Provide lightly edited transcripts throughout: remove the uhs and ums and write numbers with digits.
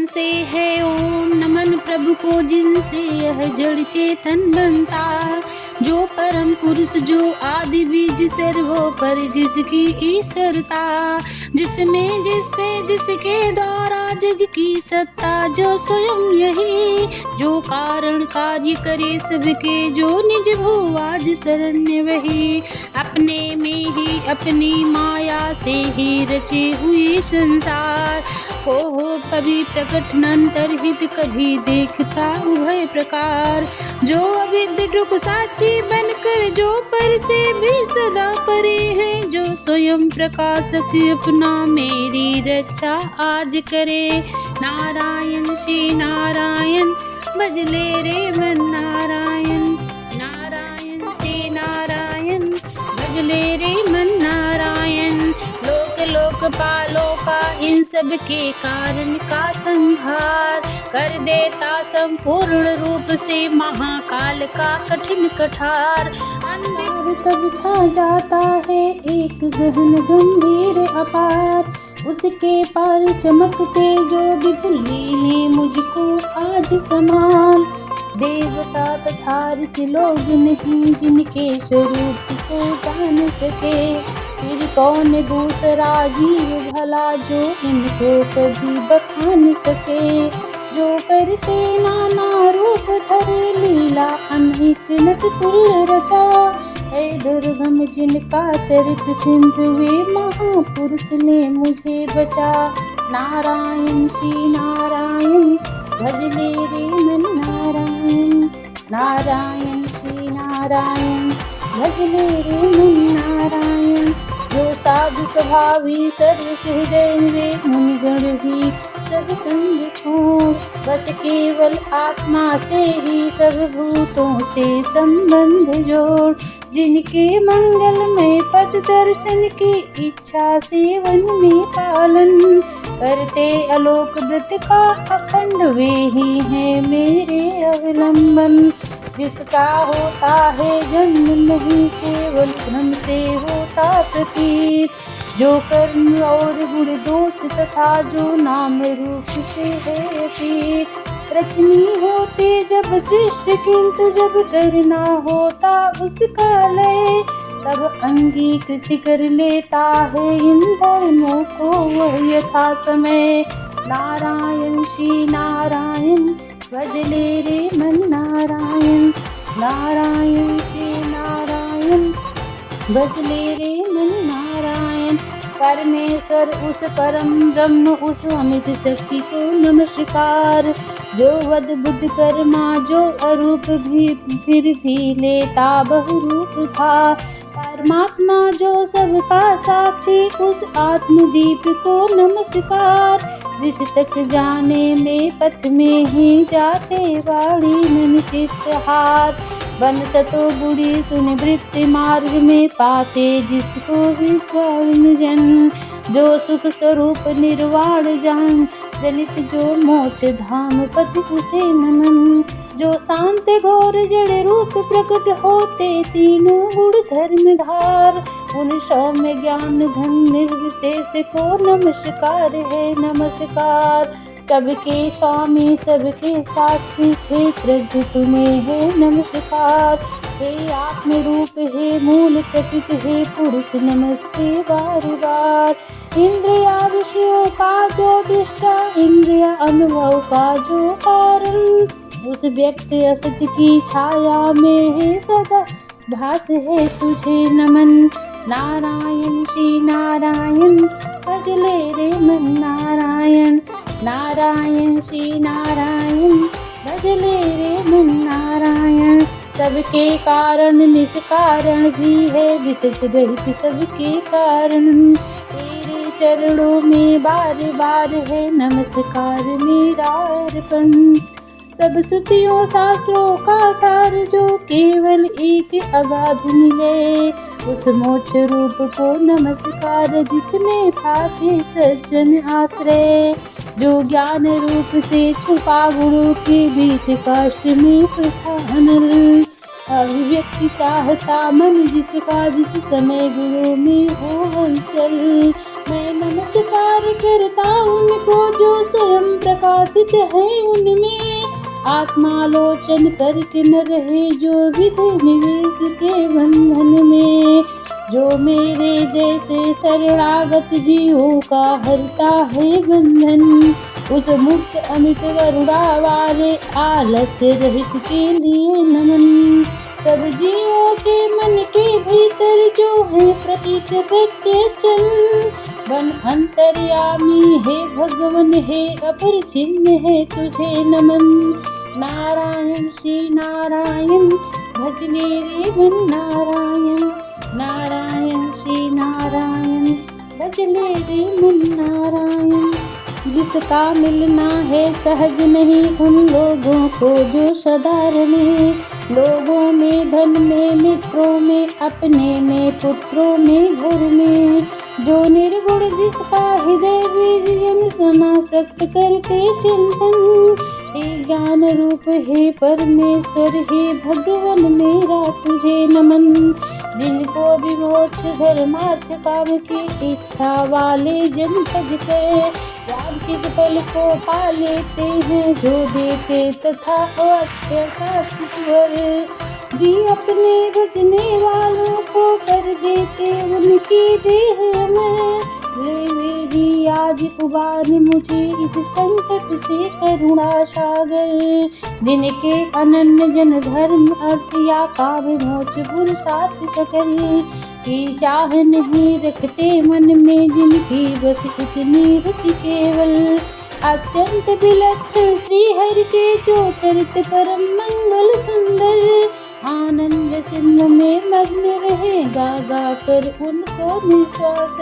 से है ओम नमन प्रभु को, जिनसे यह जड़ चेतन बनता। जो परम पुरुष, जो आदि बीज सर्वोपर, जिसकी ईश्वरता, जिसमें जिससे जिसके द्वारा जग की सत्ता। जो स्वयं यही, जो कारण कार्य करे सबके, जो निज भुवाज शरण्य वही। अपने में ही अपनी माया से ही रचे हुए संसार। हो कभी प्रकट अंतर्हित, कभी देखता उभय प्रकार। जो अविद्युत साक्षी बनकर, जो पर से भी सदा परे है। जो स्वयं प्रकाशक अपना मेरी रक्षा आज करे। नारायण श्री नारायण भजले रे मन नारायण। नारायण श्री नारायण भजले रे मन नारायण। लोक लोकपालों का इन सब के कारण का संहार कर देता संपूर्ण रूप से महाकाल का कठिन कठार। अंधेर तब छा जाता है एक गहन गंभीर अपार। उसके पार चमकते जो विपुली ने मुझको आज समान। देवता तथा ऋषि लोग नहीं जिनके स्वरूप को जान सके। फिर कौन दूसरा जीव भला जो इनको कभी बखान सके। जो करते नाना रूप धरे लीला अनहित नटतुल्य रचा। हे दुर्गम जिनका चरित सिंधु वे महापुरुष ने मुझे बचा। नारायण श्री नारायण भजले रे मन नारायण। नारायण श्री नारायण भजले रे मन नारायण। जो साधु स्वभावी सर्व सुहृदय वे मुनिगण ही सब संग छोड़। बस केवल आत्मा से ही सब भूतों से संबंध जोड़। जिनके मंगलमय पद दर्शन की इच्छा से वन में पालन करते अलोक व्रत का अखंड वे ही है मेरे अवलंबन। जिसका होता है जन्म नहीं केवल भ्रम से होता प्रतीत। जो कर्म और गुण दोष तथा जो नाम रूप से है अतीत। रचनी होते जब सृष्टि किंतु जब करना होता उसका लय। तब अंगीकृत कर लेता है इन धर्मों को वह यथा समय। नारायण श्री नारायण भजले रे मन नारायण। नारायण श्री नारायण भजले रे मन नारायण। परमेश्वर उस परम ब्रह्म उस अमित शक्ति को नमस्कार। जो वद बुद्ध कर्मा जो अरूप भी फिर भी लेता बहुरूप था। परमात्मा जो सबका साक्षी उस आत्मदीप को नमस्कार। जिस तक जाने में पथ में ही जाते वाणी मन चित्त हार। बन सतो बुरी सुन वृत्ति मार्ग में पाते जिसको विद्वान जन। जो सुख स्वरूप निर्वाण जान जनित जो मोक्ष धाम पति उसे नमन। जो शांत घोर जड़ रूप प्रकट होते तीनों गुण धर्म धार। उन सौम्य ज्ञान धन निर्विशेष को नमस्कार है नमस्कार। सबके स्वामी सबके साक्षी क्षेत्र तुम्हें है नमस्कार। हे आत्म रूप हे मूल प्रकृति हे पुरुष नमस्ते बार बार। इंद्रिया विषयों का जो दृष्टा इंद्रिया अनुभव का जो कारण। उस व्यक्ति असत की छाया में है सदा भास है तुझे नमन। नारायण श्री नारायण भजले रे मन नारायण। नारायण श्री नारायण भजले रे मन नारायण। सबके कारण निष्कारण भी है विशेष रहित सबके कारण। तेरे चरणों में बार बार है नमस्कार मेरा अर्पण। सब श्रुतियों शास्त्रों का सार जो केवल एक अगाध मिले। उस मोक्ष रूप को नमस्कार जिसमें पाते सज्जन आश्रय। जो ज्ञान रूप से छुपा गुरु के बीच काष्ठ में प्रधान। अभिव्यक्ति चाहता मन जिसका जिस समय गुरु में हो हलचल। मैं नमस्कार करता उनको जो स्वयं प्रकाशित है उनमें, आत्मालोचन करके न रहे जो विधि निवेश के बंधन में। जो मेरे जैसे शरणागत जीवों का हरता है बंधन, उस मुक्त अमित गरुड़ा वाले आलस्य रहित के लिए नमन। सब जीवों के मन के भीतर जो है प्रतीत प्रत्यक्षन, बन अंतर्यामी है भगवन है अपर चिन्ह है तुझे नमन। नारायण श्री नारायण भजले रे मन नारायण, नारायण श्री नारायण भजले रे मन नारायण। जिसका मिलना है सहज नहीं उन लोगों को जो सदा रहे, लोगों में धन में मित्रों में अपने में पुत्रों में घर में। जो निर्गुण जिसका हृदय बीजन सनासक्त करके चिंतन, हे ज्ञान रूप हे परमेश्वर हे भगवान मेरा तुझे नमन। जिनको भी मोक्ष धर्मार्थ काम की इच्छा वाले जन भज कर वांछित फल को पा लेते हैं, जो देते तथा अवश्य ईश्वर भी अपने भजने वालों को कर देते उनकी देह में। ले मेरी आज उबार मुझे इस संकट से करुणा सागर, जिनके अनन्य जन धर्म अर्थ या काव्य मोक्ष पुरुषार्थ सकल की चाह नहीं रखते मन में, जिनकी बस इतनी रुचि केवल अत्यंत विलक्षण श्री हरि के जो चरित परम मंगल सुंदर। आनंद सिंह में मग्न रहे गा गा कर उनको निश्वास,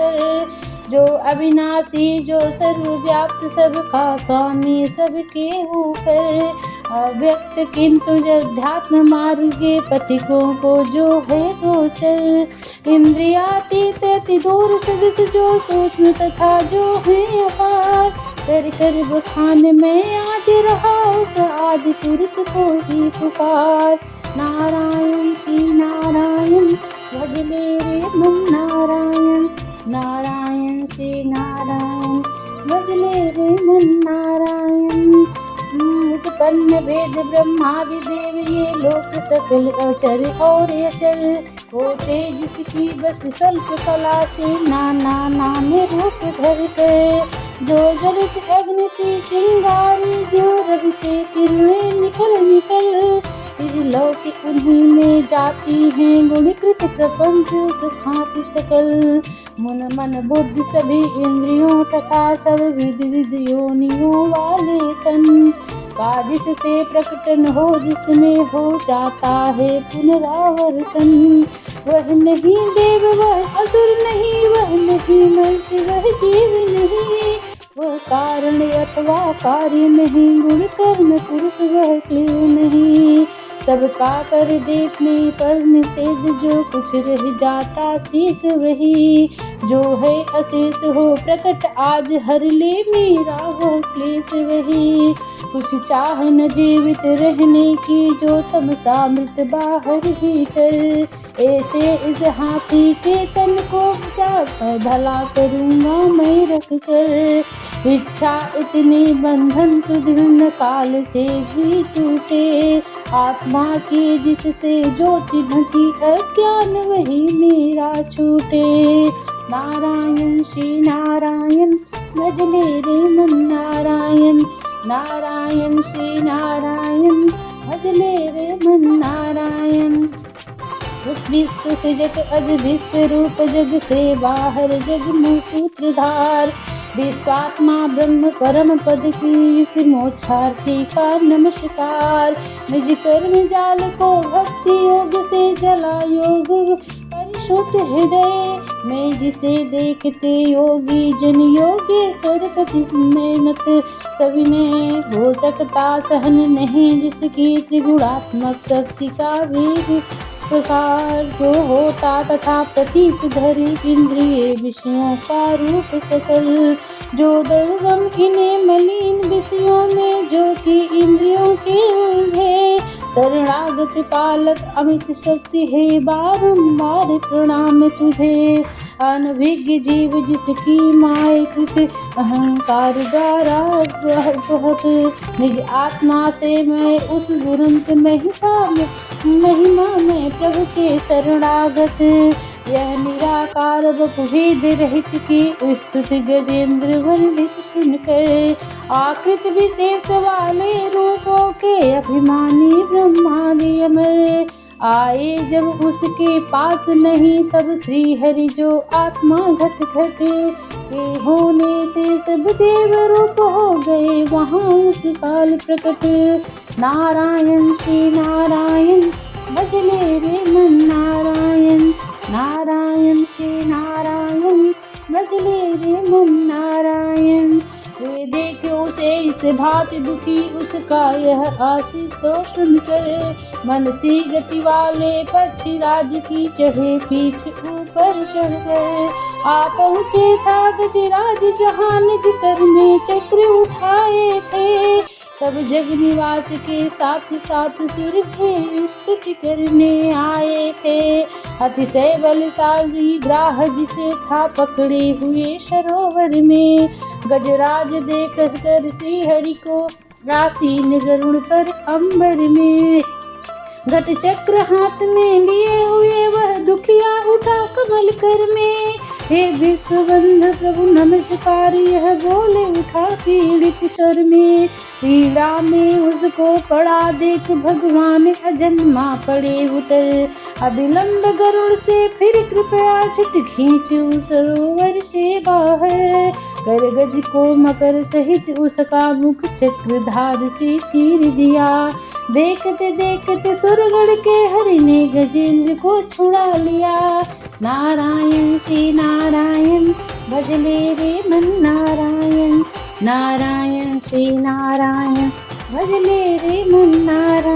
जो अविनाशी जो सर्वव्याप्त सबका स्वामी सबके ऊपर अव्यक्त किंतु अध्यात्म मार्ग के पथिकों को जो है गोचर। इंद्रियातीत अति दूर सदस्य जो सूक्ष्म तथा जो है अपार, कर कर बखान में आज रहा उस आदि पुरुष को ही पुकार। नारायण श्री नारायण भजले रे मन नारायण, नारायण श्री नारायण भजले रे मन नारायण। उत्पन्न वेद ब्रह्मादि देव ये लोक सकल अचर और अचर, होते जिसकी बस स्वल्प कला से नाना नाम रूप धर कर। जो जलित अग्नि से चिंगारी जो रवि से किरणें निकल निकल, फिर लौकिक उन्हीं में जाती हैं गुणकृत प्रपंच सुखाति सकल। मन मन बुद्धि सभी इंद्रियों तथा सब विध विध योनियों वाले तन का जिससे प्रकटन हो जिसमें हो जाता है पुनरावर्तन। वह नहीं देव वह असुर नहीं, वह नहीं मर्त्य वह जीव नहीं, वह कारण अथवा कार्य नहीं, गुण कर्म पुरुष वह क्लिय नहीं। सबका कर देखने पर निषेध जो कुछ रह जाता शेष वही, जो है अशेष हो प्रकट आज हर ले मेरा वह क्लेश वही। कुछ चाह न जीवित रहने की जो तमसामृत बाहर भीतर, ऐसे इस हाथी के तन को क्या भला करूँगा मैं रख कर। इच्छा इतनी बंधन सुदृढ़ काल से भी टूटे, आत्मा की जिससे ज्योति ढकी अज्ञान वही मेरा छूटे। नारायण श्री नारायण भजले रे मन नारायण, नारायण श्री नारायण भजले रे मन नारायण। विश्व से जग अज विश्व रूप जग से बाहर जग में सूत्रधार, विश्वात्मा ब्रह्म परम पद की इस मोक्षार्थी का नमस्कार। निज कर्म जाल को भक्ति योग से जला योग परिशुद्ध हृदय में, जिसे देखते योगी जन योगेश्वर प्रति मेहनत सविनय हो सकता सहन नहीं, जिसकी त्रिगुणात्मक शक्ति का वेग प्रकार जो होता तथा प्रतीत धरे इंद्रिय विषयों का रूप सकल। जो दुर्गम इन्हें मलिन विषयों में जो कि इंद्रियों के उलझे, शरणागत पालक अमित शक्ति है बारंबार प्रणाम तुझे। अनभिज्ञ जीव जिसकी माय कृत अहंकार द्वारा बहुत निज आत्मा से मैं उस दुरंत महिमा में प्रभु के शरणागत। यह निराकार वपुभेद रहित की स्तुति गजेंद्र वर्णित सुनकर आकृत विशेष वाले रूपों के अभिमानी ब्रह्मादि अमर आए जब उसके पास नहीं, तब श्री हरि जो आत्मा घट घट के होने से सब देव रूप हो गए वहाँ उस काल प्रकट। नारायण श्री नारायण भजले रे मन नारायण, नारायण श्री नारायण भजले रे मन नारायण। वे देखे उसे इस भांति दुखी उसका यह आशिष तो सुनकर, मन सी गति वाले पक्षी राज की चढ़े पीठ ऊपर चढ़ गए। आ पहुँचे था गजराज जहाँ निज कर में चक्र उठाए थे, तब जग निवास के साथ साथ सुर फिर स्तुति करने आए थे। अतिशय बलशाली ग्राह जिसे था पकड़े हुए सरोवर में, गजराज देख कर श्री हरि को आसीन गरुड़ पर अंबर में। घट चक्र हाथ में लिए हुए वह दुखिया उठा कमल कर में, हे विश्वबंध प्रभु नमस्कार यह बोले उठा पीड़ित स्वर में। पीड़ा में उसको पड़ा देख भगवान अजन्मा पड़े उतर, अविलंब गरुड़ से फिर कृपया छुट खींच सरोवर से बाहर, कर गज को मकर सहित उसका मुख चक्रधार से चीर दिया। देखते देखते सुरगढ़ के हरि ने गजेंद्र को छुड़ा लिया। नारायण श्री नारायण भजले रे मन नारायण, नारायण श्री नारायण भजले रे मन नारायण।